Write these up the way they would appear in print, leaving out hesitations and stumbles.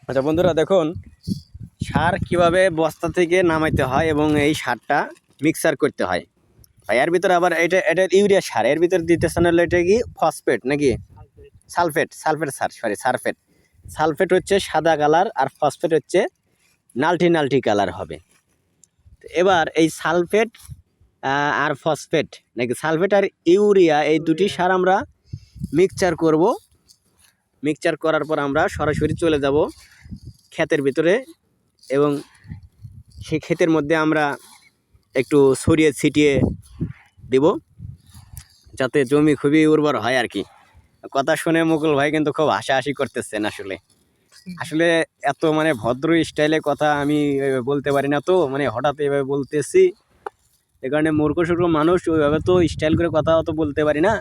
আচ্ছা বন্ধুরা দেখুন, সার কিভাবে বস্তা থেকে নামাইতে হয় এবং এই সারটা মিক্সার করতে হয়। আর এর ভিতরে আবার এটা ইউরিয়া সার, এর ভিতরে দিতেছেন হলো এটা কি ফসফেট নাকি সালফেট, সার সরি সালফেট। সালফেট হচ্ছে সাদা কালার আর ফসফেট হচ্ছে নালটি নালটি কালার হবে। তো এবার এই সালফেট আর ফসফেট নাকি সালফেট আর ইউরিয়া এই দুটি সার আমরা মিক্সচার করব। মিক্সচার করার পর আমরা সরাসরি চলে যাব ক্ষেতের ভিতরে এবং সেই ক্ষেতের মধ্যে আমরা একটু ছড়িয়ে ছিটিয়ে দেব যাতে জমি খুবই উর্বর হয় আর কি। কথা শুনে মুকুল ভাই কিন্তু খুব হাসাহাসি করতেছেন। আসলে আসলে এত মানে ভদ্র স্টাইলে কথা আমি বলতে পারি না, তো মানে হঠাৎ এভাবে বলতেছি, এ কারণে মূর্খ সূর্খ মানুষ ওইভাবে তো স্টাইল করে কথা অত বলতে পারি না,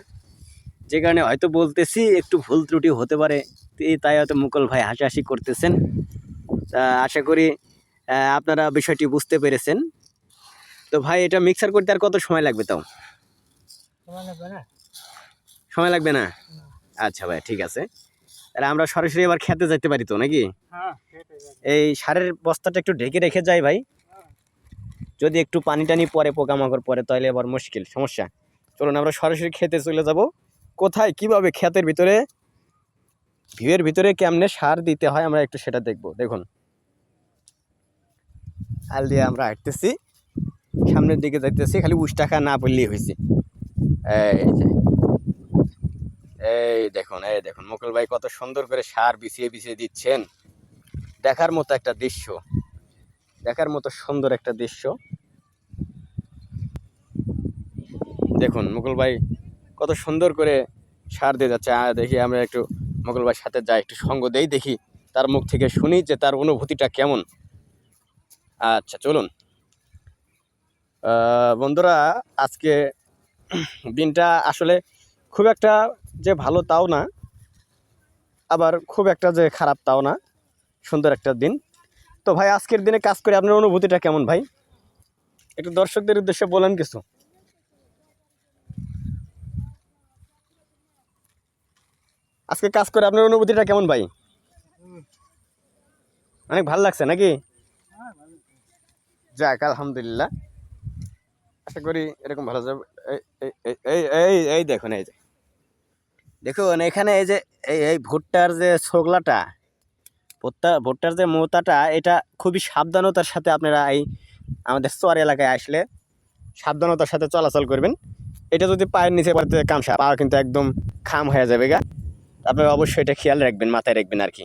যে কারণে হয়তো বলতেছি একটু ভুল ত্রুটি হতে পারে, তাই হয়তো মুকুল ভাই হাসাহাসি করতেছেন। আশা করি আপনারা বিষয়টি বুঝতে পেরেছেন। তো ভাই এটা মিক্সার করতে আর কত সময় লাগবে? তাও সময় লাগবে না? আচ্ছা ভাই ঠিক আছে, তাহলে আমরা সরাসরি এবার খেতে যাইতে পারি তো নাকি? এই সারের বস্তাটা একটু ঢেকে রেখে যাই ভাই, যদি একটু পানি টানি পরে পোকামাকড় পরে তাহলে আবার মুশকিল সমস্যা। চলুন আমরা সরাসরি খেতে চলে যাব। কোথায় কিভাবে ক্ষেতের ভিতরে ভিউয়ের ভিতরে কেমনে সার দিতে হয় আমরা একটু সেটা দেখব। দেখুন আল দিয়ে আমরা হাঁটতেছি, সামনের দিকে যাইতেছি, খালি উষ্টাখা না পড়লেই হয়েছে। এই যে এই দেখুন মুকুল ভাই কত সুন্দর করে সার বিছিয়ে বিছিয়ে দিচ্ছেন। দেখার মতো একটা দৃশ্য, দেখার মতো সুন্দর একটা দৃশ্য। দেখুন মুকুল ভাই কত সুন্দর করে সার দিয়ে যাচ্ছে। দেখি আমরা একটু মুকুল ভাইয়ের সাথে যাই, একটু সঙ্গ দেই, দেখি তার মুখ থেকে শুনি যে তার অনুভূতিটা কেমন। আচ্ছা চলুন বন্ধুরা, আজকে দিনটা আসলে খুব একটা যে ভালো তাও না, আবার খুব একটা যে খারাপ তাও না, সুন্দর একটা দিন। তো ভাই আজকের দিনে কাজ করে আপনার অনুভূতিটা কেমন ভাই? একটু দর্শকদের উদ্দেশ্যে বলেন কিছু। আজকে কাজ করে আপনার অনুভূতিটা কেমন ভাই? অনেক ভালো লাগছে নাকি? যাক আলহামদুলিল্লাহ, আশা করি এরকম ভালো যাবে। এই এই এই এই এই দেখুন, এই যে দেখুন এখানে এই যে এই ভুট্টার যে ছোগলাটা, ভুট্টার যে মোতাটা, এটা খুবই সাবধানতার সাথে আপনারা এই আমাদের চর এলাকায় আসলে সাবধানতার সাথে চলাচল করবেন। এটা যদি পায়ের নিচে পড়ে কামসা পা কিন্তু একদম খাম হয়ে যাবে গা। আপনারা অবশ্যই এটা খেয়াল রাখবেন, মাথায় রাখবেন আর কি।